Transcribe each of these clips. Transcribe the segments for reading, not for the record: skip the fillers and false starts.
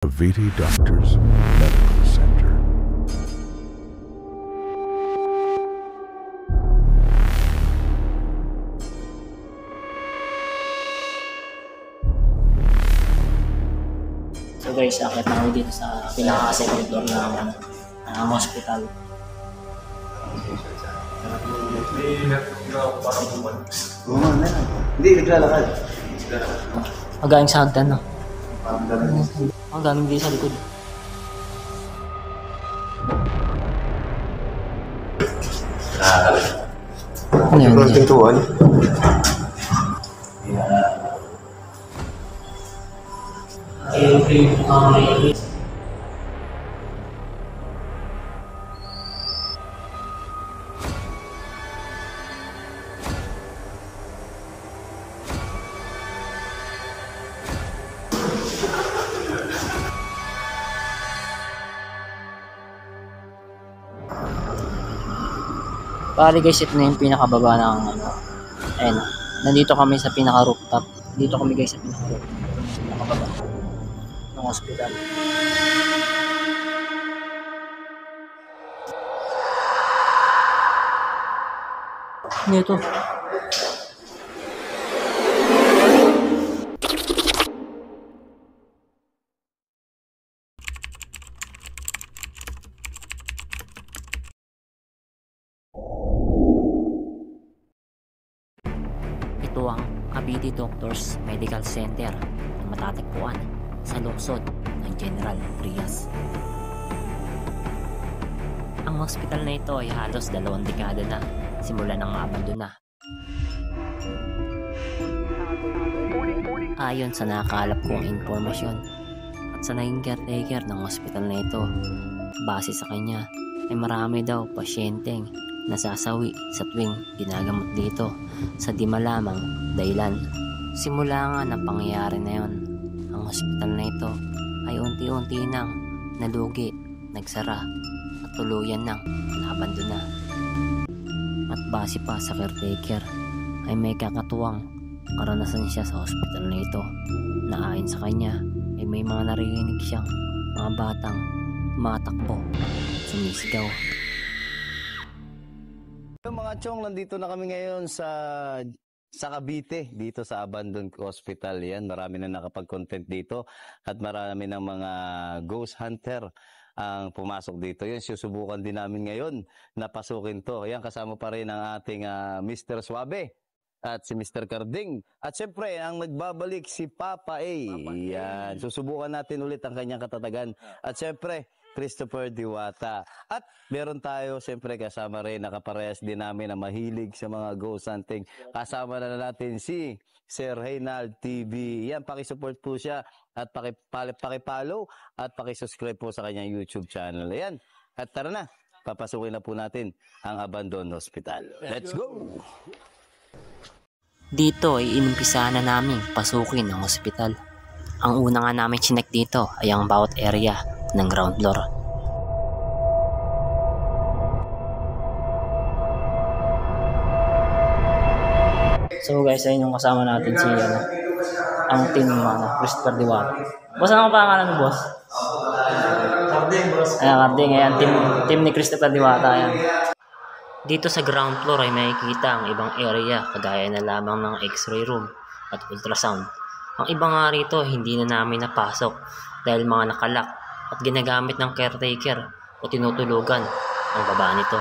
VT Doctors Medical Center. So guys, akit na kami dito sa pinaka-second floor ng hospital. Hindi, naglalakad. Magaling sa hagdan, no? Ang galing din sa likod. Ano yun? Pintuan. Bali guys, ito na yung pinakababa ng ayun, nandito kami sa pinaka-rooftop. Dito kami guys sa pinaka-rooftop. Pinakababa ng hospital. Ano ito? Ito ang Cavite Doctors Medical Center na matatagpuan sa lungsod ng General Trias. Ang hospital na ito ay halos 2 dekada na simula nang abandona. Ayon sa nakakalap kong impormasyon at sa naging caretaker ng hospital na ito, base sa kanya ay marami daw pasyenteng nasasawi sa tuwing ginagamot dito sa di malamang dahilan. Simula nga ng pangyayari na yon, ang hospital na ito ay unti-unti nang nalugi, nagsara at tuluyan nang nabandona. At base pa sa caretaker ay may kakatuwang karanasan siya sa hospital na ito na ayon sa kanya ay may mga narinig siyang mga batang tumatakbo at sumisigaw. Mga chong, nandito na kami ngayon sa Cavite, dito sa Abandoned Hospital. Yan, marami na nakapag-content dito at marami ng mga ghost hunter ang pumasok dito. Yan, susubukan din namin ngayon na pasukin to. Yan, kasama pa rin ang ating Mr. Suabe at si Mr. Carding. At syempre, ang nagbabalik si Papa A. Yan, susubukan natin ulit ang kanyang katatagan. At syempre, Christopher Diwata. At meron tayo, siyempre kasama rin, nakaparehas din namin na mahilig sa mga ghost hunting. Kasama na natin si Sir Reynald TV. Yan, pakisupport po siya at pakipollow at pakisubscribe po sa kanyang YouTube channel. Ayan, at tara na, papasukin na po natin ang Abandoned Hospital. Let's go! Dito ay inimpisahan na namin pasukin ang hospital. Ang una nga namin chinek dito ay ang bawat area ng ground floor. So guys, ayun yung kasama natin si ang team Christopher Diwata. Boss, ano ang pangalan mo, boss? Carding, boss. Ayan, Carding. Ayan, team ni Christopher Diwata. Ayan. Dito sa ground floor ay makikita ang ibang area kagaya na lamang ng x-ray room at ultrasound. Ang iba nga rito hindi na namin napasok dahil mga nakalak at ginagamit ng caretaker o tinutulugan ang baba nito.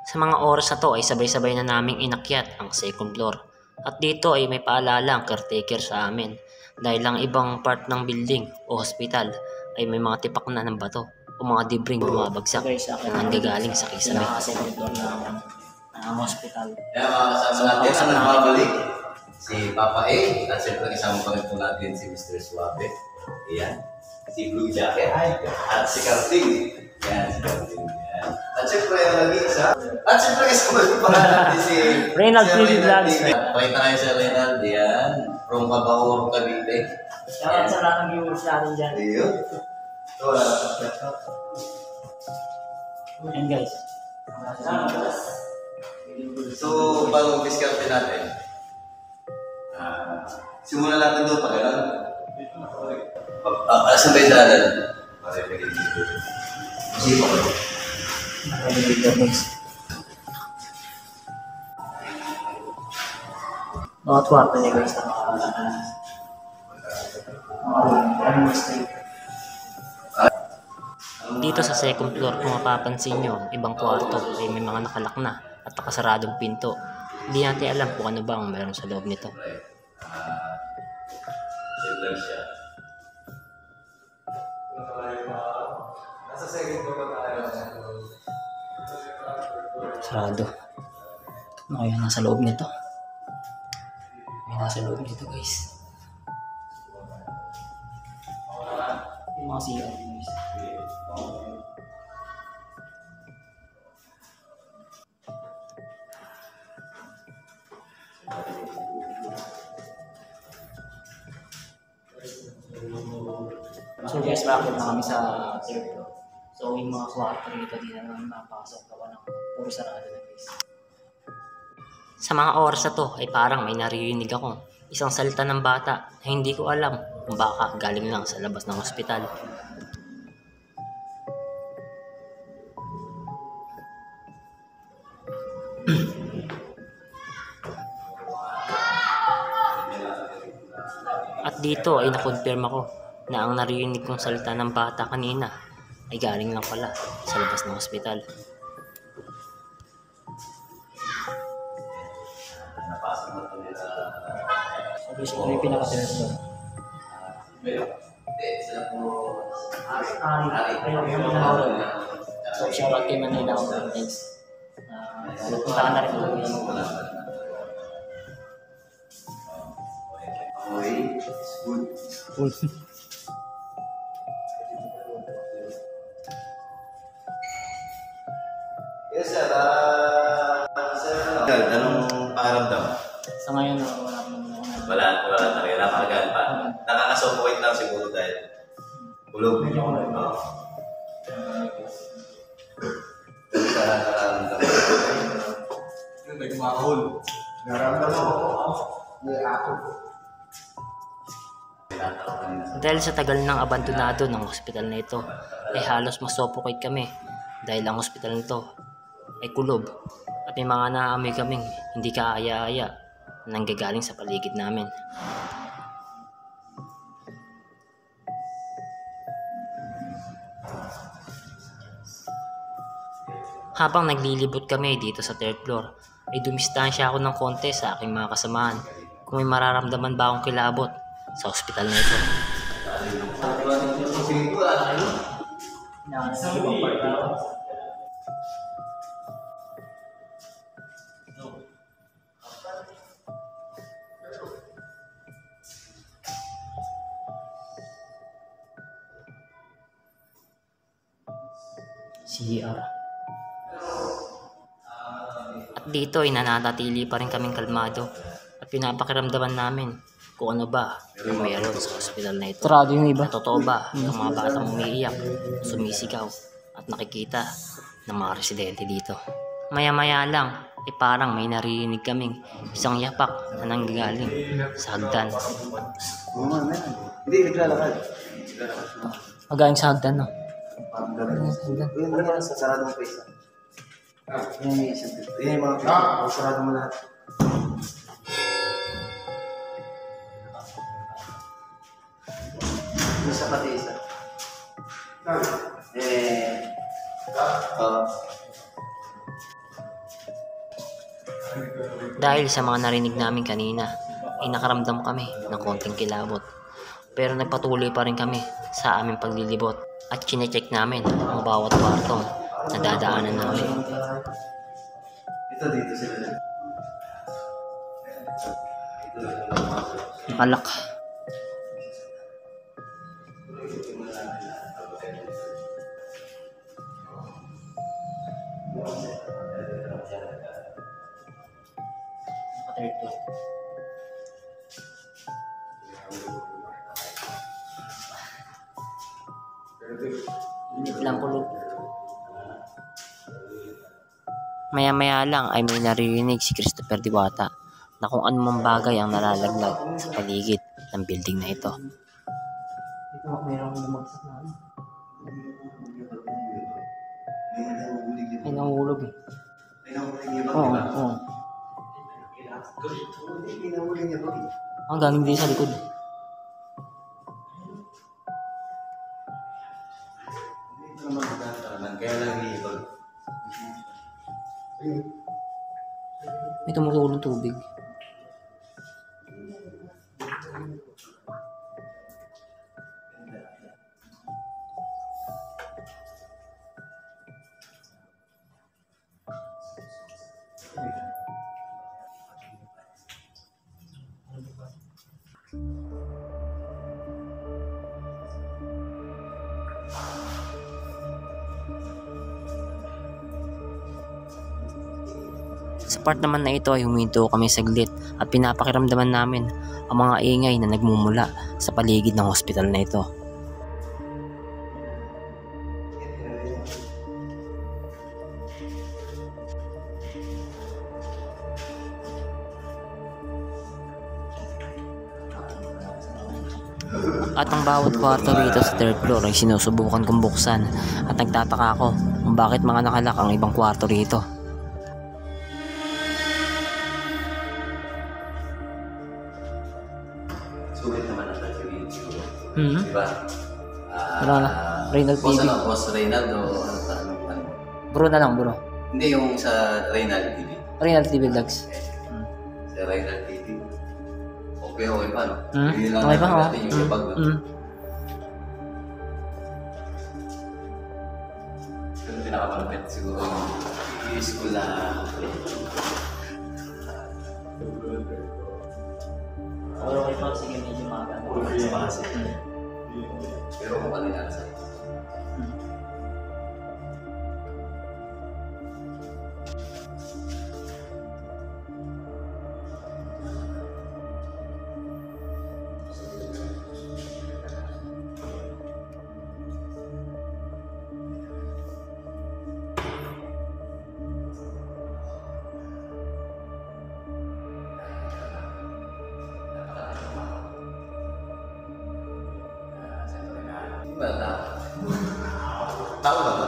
Sa mga oras na to ay sabay-sabay na naming inakyat ang second floor. At dito ay may paalala ang caretaker sa amin dahil ang ibang part ng building o hospital ay may mga tipak na ng bato o mga debris bumabagsak na nanggagaling sa kisame. Second floor ng hospital. Kaya makakasama natin ang nagbabalik si Papa A at siyempre kasama pa rin po natin si Mr. Suabe. Ayan. Si Blue Jacket at si Carding. Ayan, si Carding. At siyempre, nag-iisa. At siyempre, kasama pa natin si Reynald Sir TV Vlogs. Pakita kayo sa Reynald. Yan. From Cabaor, Cavite. Shoutout sa lahat ng viewers natin dyan. Ayun. Ito, wala na. And guys. So, bago diskarte natin, simulan natin doon pa gano'n. Asan ba yung dalan? Kasi pa ko. Mga kwarto niya guys. Dito sa second floor, kung mapapansin nyo, ibang kwarto ay may mga nakalak na at nakasaradong pinto. Hindi natin alam kung ano ba ang meron sa loob nito. Sarado. Ano kaya nasa loob nito? May nasa loob nito guys. Yung mga CR guys. So guys, bakit na kami sa third floor? So yung mga kwarto rito, di na naman mapasok gawa ng puro sarado na guys. Sa mga oras na to ay parang may naririnig ako isang salita ng bata na hindi ko alam kung baka galing lang sa labas ng ospital. At dito ay nakonfirm ako na ang naririnig kong salita ng bata kanina ay galing lang pala sa labas ng ospital. So guys, ito yung pinaka-third floor. So shoutout kay Manila ako. Thanks. Punta ka na rin ako guys. Okay, it's good. Yes, sir. Sir, anong pakiramdam? Sa ngayon, wala pa naman ako. Wala talaga. Napakagaan pa. Nakaka-suffocate lang siguro dahil ulog. Oo. Sa nararamdaman. Nagmahol. Naramdaman ako. May ako. Dahil sa tagal ng abandonado ng ospital na ito, ay halos masuffocate kami dahil ang ospital nito ay kulob at may mga naaamoy kaming hindi kaaya-aya nanggagaling sa paligid namin. Habang naglilibot kami dito sa third floor, ay dumistansya ako ng konti sa aking mga kasamahan kung may mararamdaman ba akong kilabot sa ospital na ito. CR. At dito ay nananatili pa rin kaming kalmado at pinapakiramdaman namin kung ano ba yung meron sa ospital na ito. Sarado yung iba. Totoo ba ang mga batang umiiyak, sumisigaw at nakikita ng mga residente dito. Maya-maya lang ay parang may naririnig kaming isang yapak na nanggagaling sa hagdan. Hindi, naglalakad. Magaling sa hagdan, no? Parang gano'n. Yun, ano sa sarado mo face. Yan yung mga face. Sarado mo lahat. Isa pati isa. Dahil sa mga narinig namin kanina, ay nakaramdam kami ng konting kilabot. Pero nagpatuloy pa rin kami sa aming paglilibot at chinecheck namin ang bawat kwartong na dadaanan namin. Ito dito sila. Alak. Lampulog. Maya-maya lang ay may naririnig si Christopher Diwata na kung anumang bagay ang nalalaglag sa paligid ng building na ito. Ito, mayroong bumagsak na ano. Ay, nahulog eh. Oo, oo. Ang galing din sa likod. May tumutulong tubig. Sa part naman na ito ay huminto kami saglit at pinapakiramdaman namin ang mga ingay na nagmumula sa paligid ng hospital na ito. At ang bawat kwarto rito sa third floor ay sinusubukan kong buksan at nagtataka ako kung bakit mga nakalak ang ibang kwarto rito. Sulit naman ang pagkakas siguro. Mhm. Diba? Ano na? Reynald Boss TV. ano? Boss Reynald o ano? Bro na lang, bro. Hindi, yung sa Reynald TV. Reynald TV Vlogs. Sa Reynald TV. Okay pa, no? Hmm? Hindi lang Okay pa, natin oh. natin yung ibag, no? Pero pinakamalapit siguro yung school na Okay pa, sige, medyo maga. pero kung ano yan sa tao ba ba?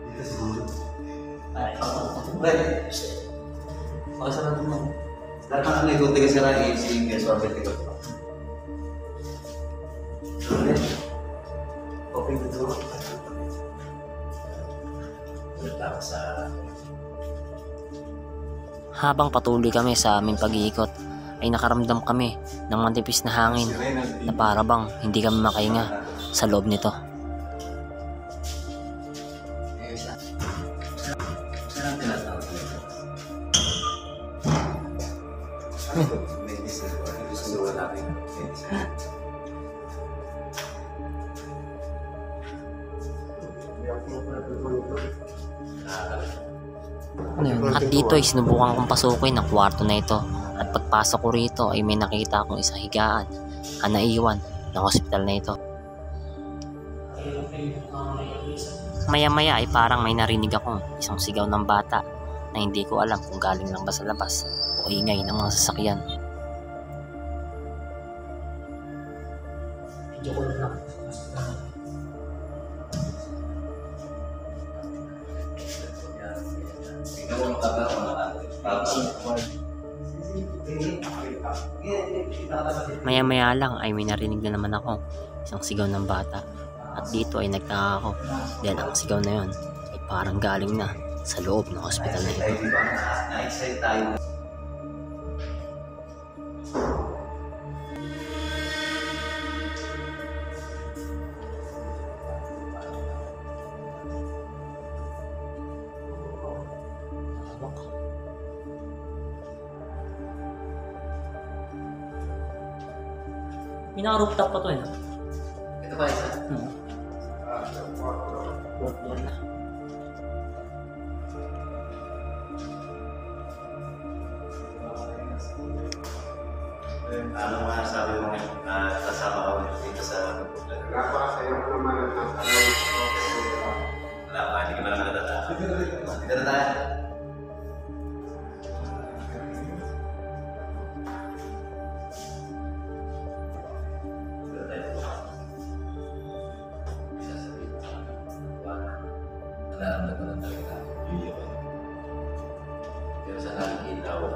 Dito siguro. Ay, Right. okay, sa natin mo. Lahat ng ano ikuti kasi na si Keso Abetico. Open the door. Habang patuloy kami sa aming pag-iikot, ay nakaramdam kami ng manipis na hangin na para bang hindi kami makahinga sa loob nito. At dito ay sinubukan kong pasukin ang kwarto na ito, at pagpasok ko rito ay may nakita akong isang higaan na naiwan ng hospital na ito. Maya-maya ay parang may narinig akong isang sigaw ng bata na hindi ko alam kung galing lang ba sa labas o ingay ng mga sasakyan. Maya-maya lang ay may narinig na naman ako isang sigaw ng bata, at dito ay nagtaka ako dahil ang sigaw na yon ay parang galing na sa loob ng hospital na ito. Na-excite tayo. Pinaka-rooftop pa to eh. Ito ba isa? Ano nga sabi mo kasama ka dito sa nararamdaman na talaga yun. Pero sa nakikita ko,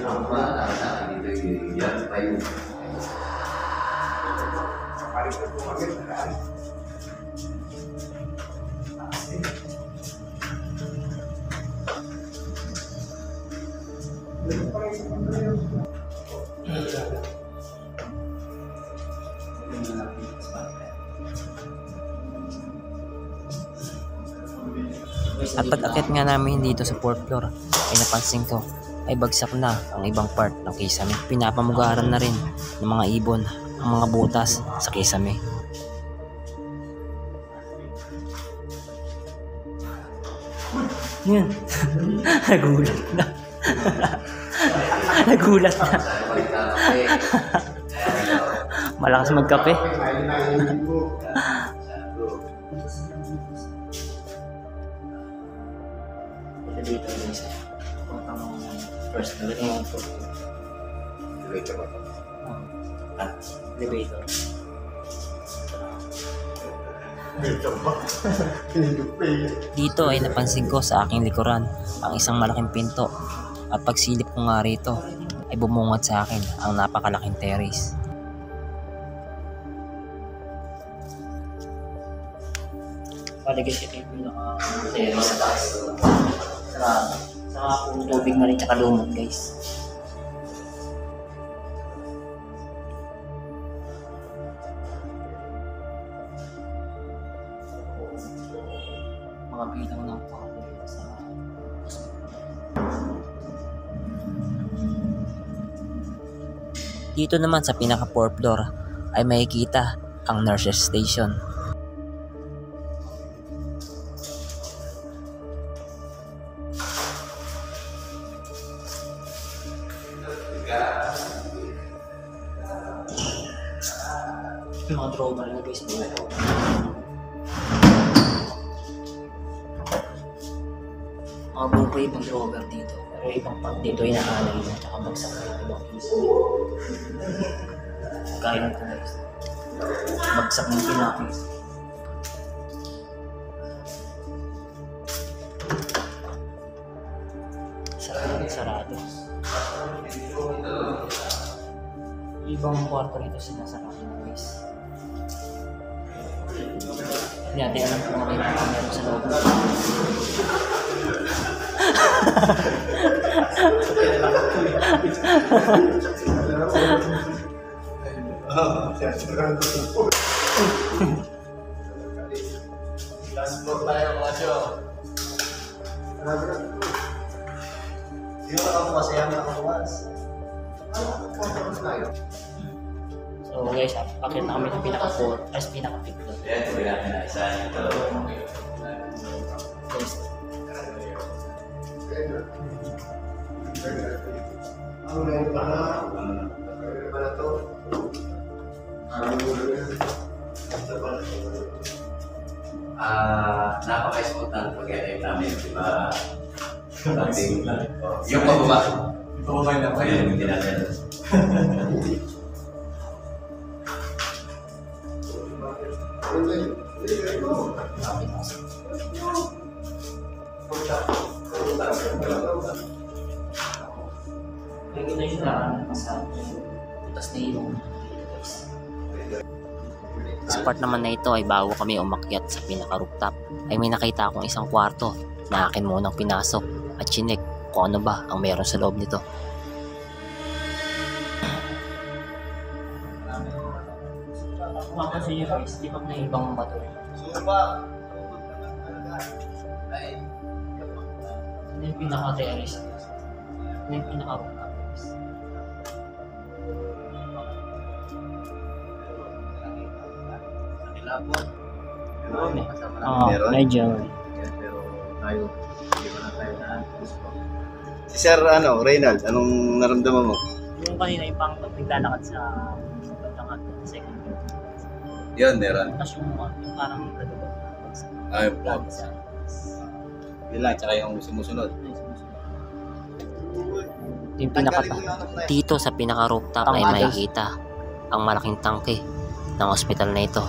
ang mga sa akin dito yung yan tayo. At pag-akit nga namin dito sa 4th floor ay napansin ko ay bagsak na ang ibang part ng kisame. Pinapamugaran na rin ng mga ibon ang mga butas sa kisame. Yan. Nagulat na. Nagulat na. Malakas magkape. Dito guys, punta mo first elevator. Elevator. Dito ay napansin ko sa aking likuran ang isang malaking pinto at pagsilip ko nga rito ay bumungad sa akin ang napakalaking terrace. Paligid ito yung pinaka-terrace sa taas. Saka puro tubig na rin tsaka lumot guys. Mga bilang ng pako sa dito naman sa pinaka 4th floor ay makikita ang nurses station. Yung mga drawer na guys dito. Mga bukay ibang drawer dito. Pero ibang part dito ay nakahalay mo tsaka bagsak na yung ibang piso. Kaya ko guys. Bagsak ng pinakis. Sarado. Ibang kwarto rito sinasarado na guys. Hindi natin alam kung makikita kung meron sa loob. Last floor tayo mga siyo. Sino nakapasayang nakabukas? So guys, akit na kami ng pinaka-4 as pinaka-5 floor. Yan, tuloy natin na isa ito. Guys, Ano na yung para to? Napaka-important pag-edit namin, di ba? Yung pababa. Yung pababa na pa yun, hindi natin. lagi na yung daan sa butas na ilong. Sa part naman na ito ay bago kami umakyat sa pinaka-rooftop ay may nakita akong isang kwarto na akin munang pinasok at chinek kung ano ba ang meron sa loob nito. Kung mapansin nyo guys, di ba na ibang bato? Ano yung pinaka-terrace? Ano yung pinaka-rooftop? Medyo. Pero tayo, hindi pa na tayo na. Si Sir Reynald, anong naramdaman mo? Yung kanina yung pang naglalakad sa second floor. Yun, meron. Tapos yung parang naglalakad. Ay, vlog. Yun lang, tsaka yung sumusunod. Yung dito sa pinaka-rooftop ay makikita ang malaking tangke ng ospital na ito.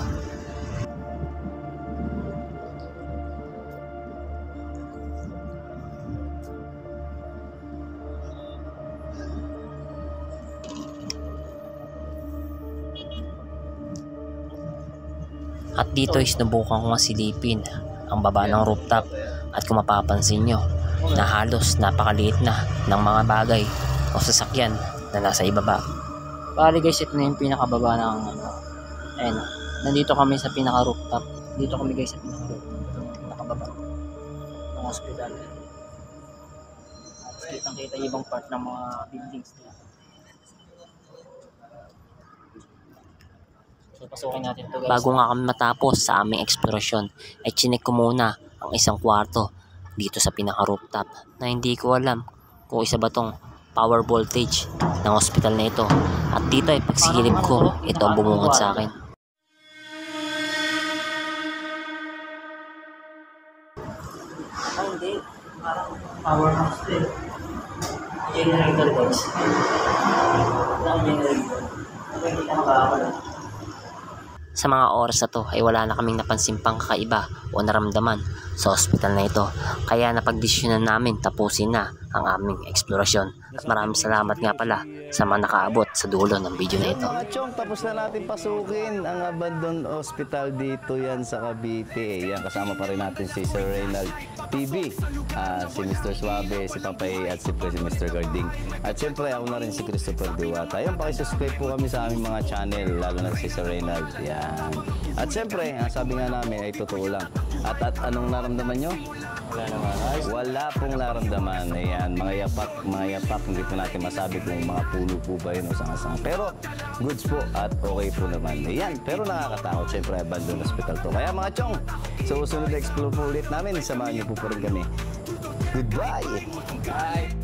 At dito ay sinubukan ko nga silipin ang baba ng rooftop, at kung mapapansin nyo na halos napakaliit na ng mga bagay o sasakyan na nasa ibaba. Bali guys, ito na yung pinakababa ng ayun, nandito kami sa pinaka rooftop. Dito kami guys sa pinaka rooftop, pinakababa ng hospital. At kitang kita yung ibang part ng mga buildings nila. So, pasukin natin to guys. Bago nga kami matapos sa aming eksplorasyon, ay chinek ko muna ang isang kwarto dito sa pinaka rooftop na hindi ko alam kung isa ba tong power voltage ng hospital na ito. At dito ay pagsilip ko, ito ang bumungad sa akin. Hindi, parang power house din. Generator guys. Ang generator. Hindi ka makakala. Sa mga oras na to ay wala na kaming napansin pang kakaiba o naramdaman sa hospital na ito. Kaya napagdesisyonan namin tapusin na ang aming eksplorasyon. At maraming salamat nga pala sa mga nakaabot sa dulo ng video na ito. Mga chong, tapos na natin pasukin ang abandoned hospital dito yan sa Cavite. Yan, kasama pa rin natin si Sir Reynald TV, si Mr. Suave, si Papay at si Mr. Garding. At syempre ako na rin si Christopher Diwata. Ayun, pakisubscribe po kami sa aming mga channel, lalo na si Sir Reynald. Yan. At syempre, ang sabi nga namin ay totoo lang. At anong naramdaman nyo? Wala naman. Wala pong naramdaman. Ayan, mga yapak, hindi po natin masabi kung mga pulo po ba yun o sanga-sanga. Pero goods po at okay po naman. Ayan, pero nakakatakot. Siyempre, abandoned hospital to. Kaya mga chong, sa susunod na explore po ulit namin, samahan niyo po rin kami. Goodbye! Bye!